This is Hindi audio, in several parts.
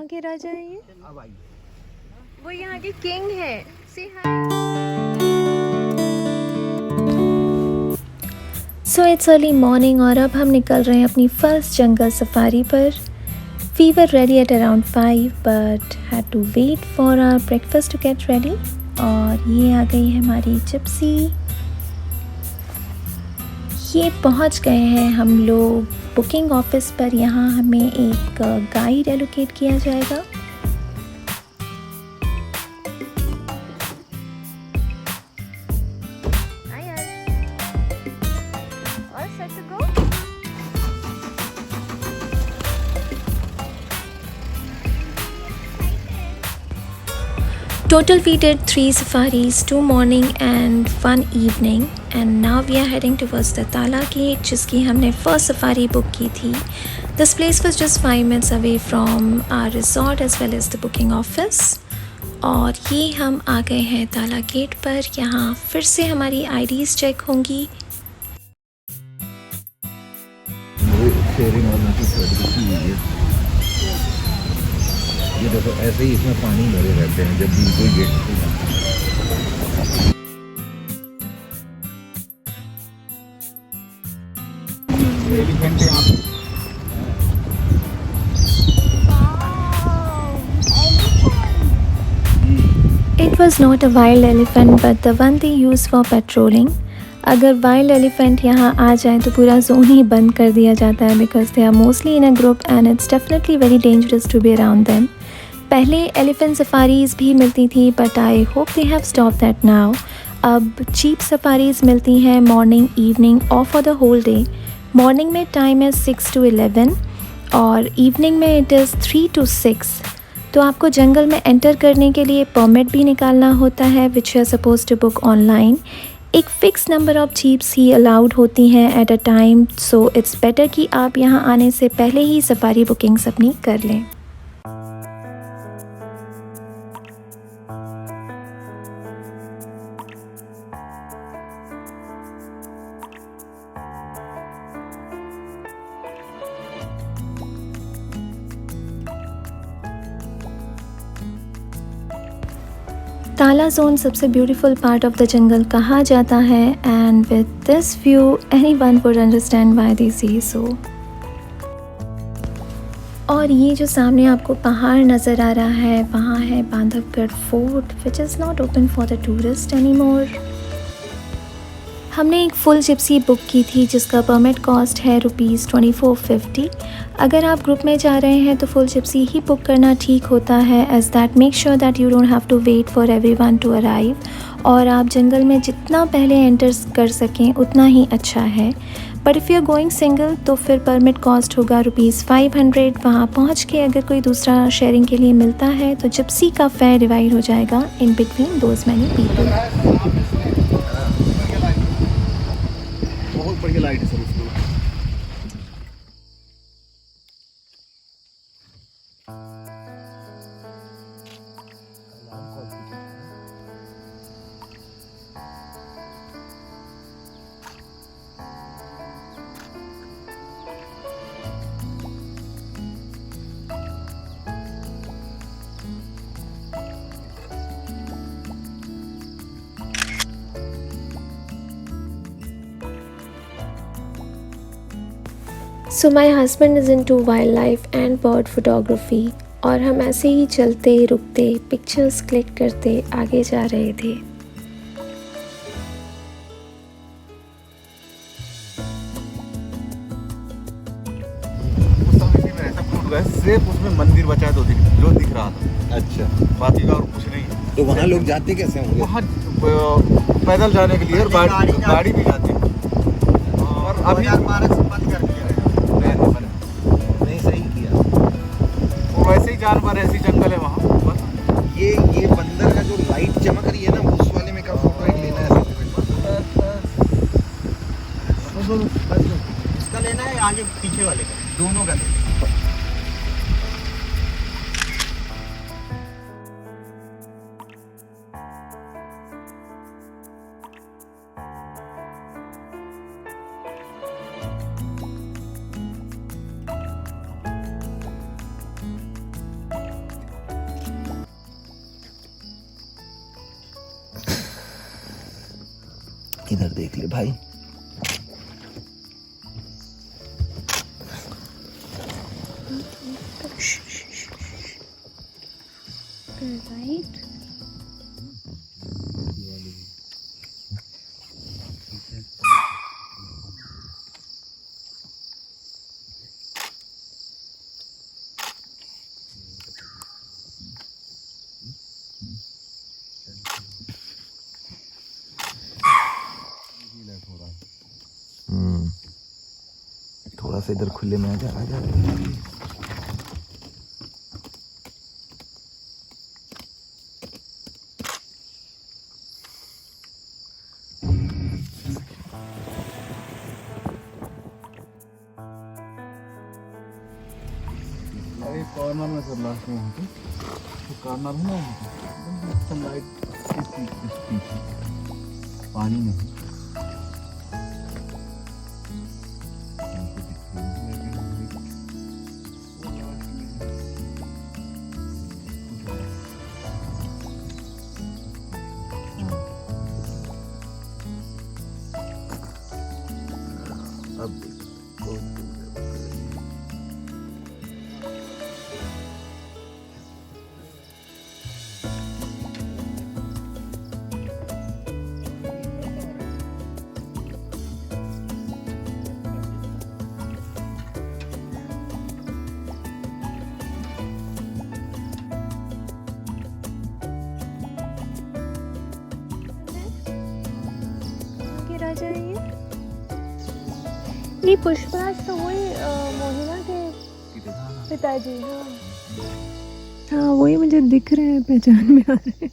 के राजा हैं ये? अब आइए। वो यहाँ के किंग है। से hi. So it's early morning और अब हम निकल रहे हैं अपनी फर्स्ट जंगल सफारी पर। We were ready at around 5 but had to wait for our breakfast to get ready. और ये आ गई है हमारी जिप्सी। ये पहुंच गए हैं हम लोग बुकिंग ऑफिस पर। यहाँ हमें एक गाइड एलोकेट किया जाएगा। Total we did 3 safaris, 2 morning and 1 evening, and now we are heading towards the Tala Gate जिसकी हमने first safari book की थी. This place was just 5 minutes away from our resort as well as the booking office. और ये हम आ गए हैं ताला गेट पर। यहाँ फिर से हमारी IDs चेक होंगी। ये देखो ऐसे ही इसमें पानी भरे रहते हैं जब भी कोई gate It was not a wild elephant but the one they use for patrolling. अगर वाइल्ड एलिफेंट यहाँ आ जाए तो पूरा जोन ही बंद कर दिया जाता है because they are mostly in a group and it's definitely very dangerous to be around them. पहले एलिफेंट सफारीज़ भी मिलती थी but I hope they have stop that now. अब चीप सफारीज़ मिलती हैं मॉर्निंग इवनिंग और for the whole day. Morning में टाइम है 6 to 11 और इवनिंग में इट इज़ 3 to 6। तो आपको जंगल में एंटर करने के लिए परमिट भी निकालना होता है which you are suppose to book online. एक फ़िक्स नंबर ऑफ़ जीप्स ही अलाउड होती हैं at a time, so it's better कि आप यहाँ आने से पहले ही सफारी बुकिंग्स अपनी कर लें। ताला जोन सबसे beautiful part of the jungle कहा जाता है and with this view anyone would understand why they से सो। और ये जो सामने आपको पहाड़ नज़र आ रहा है वहाँ है Bandhavgarh fort which is not open for the tourist anymore. हमने एक फुल जिप्सी बुक की थी जिसका परमिट कॉस्ट है ₹2450। अगर आप ग्रुप में जा रहे हैं तो फुल जिप्सी ही बुक करना ठीक होता है as that make sure that you don't have to wait for everyone to arrive. और आप जंगल में जितना पहले एंटर कर सकें उतना ही अच्छा है। But if you are going single तो फिर परमिट कॉस्ट होगा ₹500। वहाँ पहुँच के अगर कोई दूसरा शेयरिंग के लिए मिलता है तो जिप्सी का फेयर डिवाइड हो जाएगा in between those many people. बहुत बढ़िया लाइट है सर इसकी। So my husband is into wildlife and bird photography और हम ऐसे ही चलते रुकते पिक्चर्स क्लिक करते आगे जा रहे थे। सिर्फ उसमें मंदिर बचा है जो दिख रहा था। अच्छा, बाकी का और कुछ नहीं है। तो वहाँ लोग जाते कैसे होंगे? वहाँ पैदल जाने के लिए और गाड़ी भी जाती है। और अभी बंद कर दिया है। नहीं सही किया। और वैसे ही जानवर ऐसी जंगल है वहाँ। ये बंदर का जो लाइट चमक रही है ना उस वाले में का फोटो एक लेना है। इसका लेना है आगे पीछे वाले का, दोनों का लेना है। इधर देख ले भाई। राइट। थोड़ा सा इधर खुले में आ जा। अरे कॉर्नर में सर लास्ट में तो कॉर्नर है ना, सनलाइट पानी में अब राजा है ये पुष्पराज तो वही मोहिना के पिताजी। हाँ हाँ वही मुझे दिख रहे हैं, पहचान में आ रहे हैं।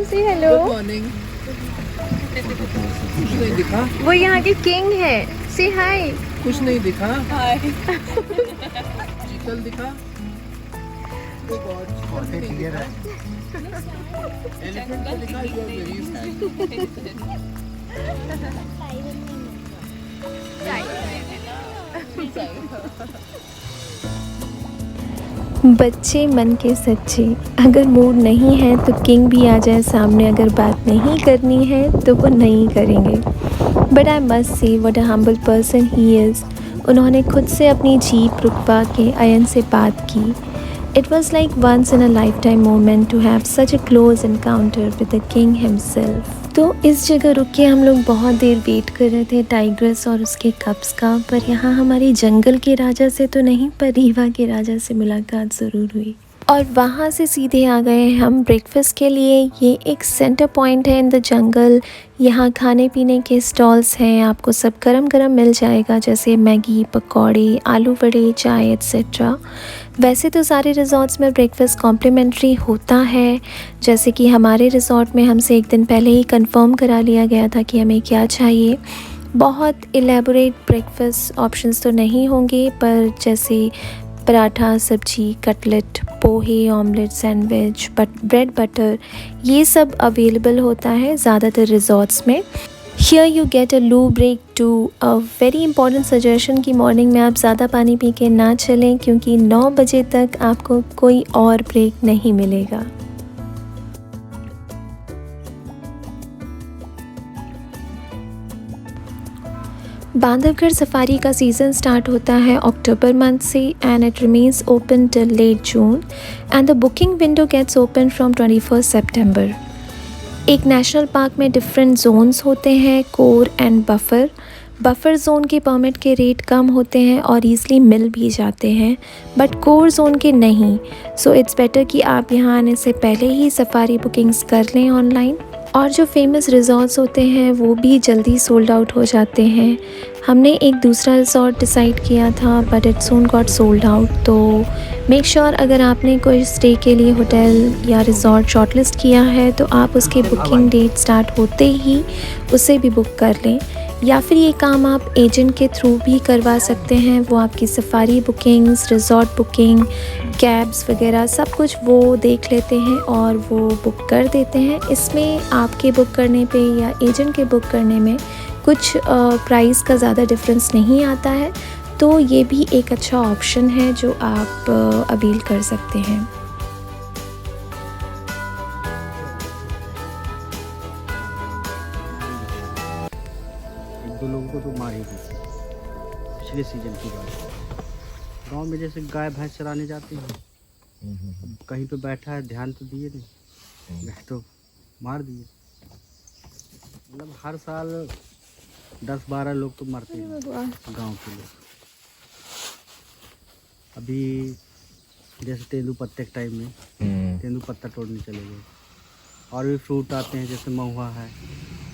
say hello. Good morning. कुछ नहीं दिखा? वो यहाँ के किंग है। Say hi. कुछ नहीं दिखा? हाय। चीतल दिखा? Oh God. कुछ नहीं दिखा? Elephant को दिखा? You are very sad. बच्चे मन के सच्चे, अगर मूड नहीं है तो किंग भी आ जाए सामने, अगर बात नहीं करनी है तो वो नहीं करेंगे। But I must say what a humble person he is. उन्होंने खुद से अपनी जीप रुकवा के अयन से बात की। It was like once in a life time moment to have such a close encounter with the king himself. तो इस जगह रुक के हम लोग बहुत देर वेट कर रहे थे टाइग्रस और उसके कप्स का, पर यहाँ हमारी जंगल के राजा से तो नहीं पर रीवा के राजा से मुलाकात ज़रूर हुई। और वहाँ से सीधे आ गए हम ब्रेकफास्ट के लिए। ये एक सेंटर पॉइंट है इन द जंगल। यहाँ खाने पीने के स्टॉल्स हैं, आपको सब गरम गरम मिल जाएगा, जैसे मैगी, पकौड़े, आलू वड़े, चाय एट्सेट्रा। वैसे तो सारे रिज़ॉर्ट्स में ब्रेकफास्ट कॉम्प्लीमेंट्री होता है, जैसे कि हमारे रिज़ॉर्ट में हमसे एक दिन पहले ही कंफर्म करा लिया गया था कि हमें क्या चाहिए। बहुत एलेबोरेट ब्रेकफास्ट ऑप्शंस तो नहीं होंगे, पर जैसे पराठा, सब्जी, cutlet, pohe, omelette, sandwich, bread butter, ये सब अवेलेबल होता है ज़्यादातर रिज़ॉर्ट्स में। Here you get a low break to a very important suggestion कि मॉर्निंग में आप ज़्यादा पानी पी के ना चलें, क्योंकि 9 बजे तक आपको कोई और ब्रेक नहीं मिलेगा। बांधवगढ़ सफारी का सीज़न स्टार्ट होता है अक्टूबर मंथ से and it remains open till late June and the booking window gets open from 21 सितंबर। एक नेशनल पार्क में डिफरेंट जोन्स होते हैं, core and buffer. Buffer zone के परमिट के रेट कम होते हैं और ईज़िली मिल भी जाते हैं, बट कोर जोन के नहीं। सो इट्स बेटर कि आप यहाँ आने से पहले ही सफारी बुकिंग्स कर लें ऑनलाइन। और जो फेमस रिज़ॉर्ट्स होते हैं वो भी जल्दी सोल्ड आउट हो जाते हैं। हमने एक दूसरा रिज़ॉर्ट डिसाइड किया था but it soon got sold out. तो मेक श्योर अगर आपने कोई स्टे के लिए होटल या रिज़ॉर्ट शॉर्टलिस्ट किया है तो आप उसके बुकिंग डेट स्टार्ट होते ही उसे भी बुक कर लें। या फिर ये काम आप एजेंट के थ्रू भी करवा सकते हैं। वो आपकी safari bookings, resort booking, cabs वगैरह सब कुछ वो देख लेते हैं और वो बुक कर देते हैं। इसमें आपके बुक करने पे या एजेंट के बुक करने में कुछ प्राइस का ज़्यादा डिफरेंस नहीं आता है, तो ये भी एक अच्छा ऑप्शन है जो आप अवेल कर सकते हैं। दो लोगों को तो मार ही दी पिछले सीजन की बात। गांव में जैसे गाय भैंस चराने जाते हैं, अब कहीं पे बैठा है, ध्यान तो दिए नहीं, गए तो मार दिए। मतलब हर साल 10-12 लोग तो मरते हैं गांव के लोग। अभी जैसे तेंदूपत्ते के टाइम में तेंदूपत्ता तोड़ने चले गए, और भी फ्रूट आते हैं जैसे महुआ है,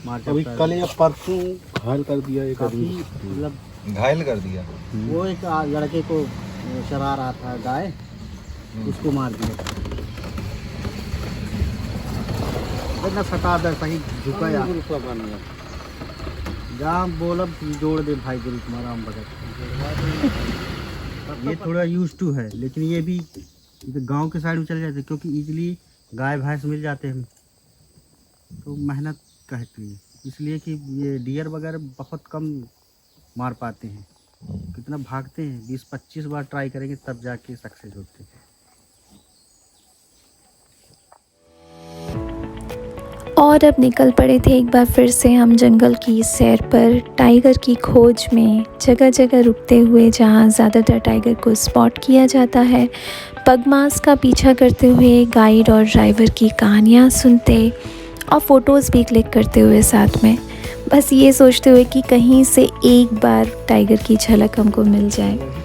मार्च अभी कल या परसों घायल कर दिया एक काफी आदमी, मतलब घायल कर दिया। वो एक लड़के को चरा रहा था गाय, उसको मार दिया। इतना सटा दर सही झुका यार, जहाँ बोला जोड़ दे भाई गुरु तुम्हारा हम भगत। ये थोड़ा यूज टू है, लेकिन ये भी गांव के साइड में चले जाते क्योंकि इजीली गाय भैंस मिल जाते हैं, तो मेहनत कहती है इसलिए कि ये डियर वगैरह बहुत कम मार पाते हैं। कितना भागते हैं, 20-25 बार ट्राई करेंगे तब जाके सक्सेस होते हैं। और अब निकल पड़े थे एक बार फिर से हम जंगल की सैर पर, टाइगर की खोज में, जगह जगह रुकते हुए जहाँ ज़्यादातर टाइगर को स्पॉट किया जाता है, पगमार्क्स का पीछा करते हुए, गाइड और ड्राइवर की कहानियाँ सुनते और फ़ोटोज़ भी क्लिक करते हुए साथ में, बस ये सोचते हुए कि कहीं से एक बार टाइगर की झलक हमको मिल जाए।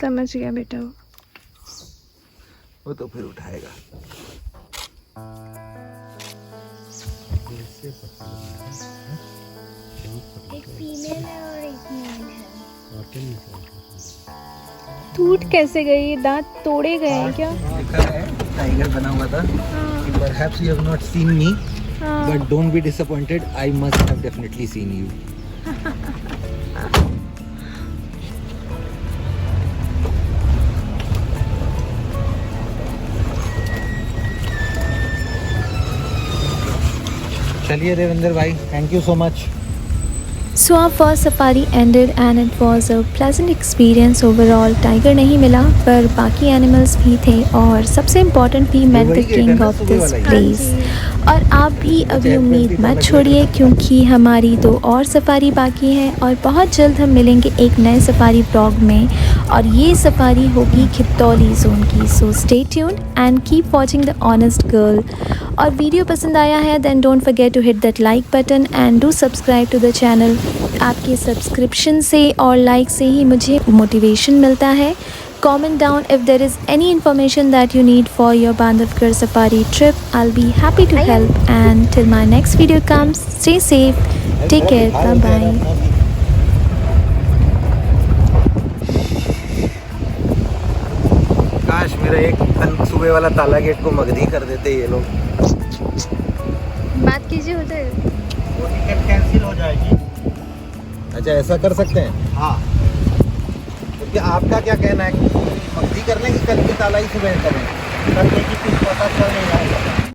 समझ गया बेटा वो तो फिर उठाएगा। एक फीमेल है और एक मेल है। टूट कैसे गई? दांत तोड़े गए हैं क्या? लिखा है टाइगर बना हुआ था। Perhaps you have not seen me, but don't be disappointed. I must have definitely seen you. चलिए देवेंद्र भाई, thank you so much. So our first safari ended and it was a pleasant experience overall. Tiger नहीं मिला पर बाकी एनिमल्स भी थे और सबसे इम्पोर्टेंट भी met the king of this place। और आप भी अभी उम्मीद मत छोड़िए क्योंकि हमारी 2 और सफारी बाकी है और बहुत जल्द हम मिलेंगे एक नए सफारी ब्लॉग में, और ये सफारी होगी खिपतौली जोन की। So stay tuned and keep watching the honest girl. और वीडियो पसंद आया है then don't forget to hit that like button and do subscribe to the channel. आपके सब्सक्रिप्शन से और लाइक से ही मुझे मोटिवेशन मिलता है। Comment down if there is any information that you need for your Bandhavgarh safari trip. I'll be happy to help. And till my next video comes, stay safe, take care, bye bye. काश मेरा एक सुबह वाला ताला गेट को मगधी कर देते ये लोग। बात कीजिए उधर। वो टिकट कैंसिल हो जाएगी। अच्छा ऐसा कर सकते हैं? हाँ, क्योंकि आपका क्या कहना है, मगधी करने की कल की ताला ही सुबह करें? करने की कुछ पता चल नहीं रहा है।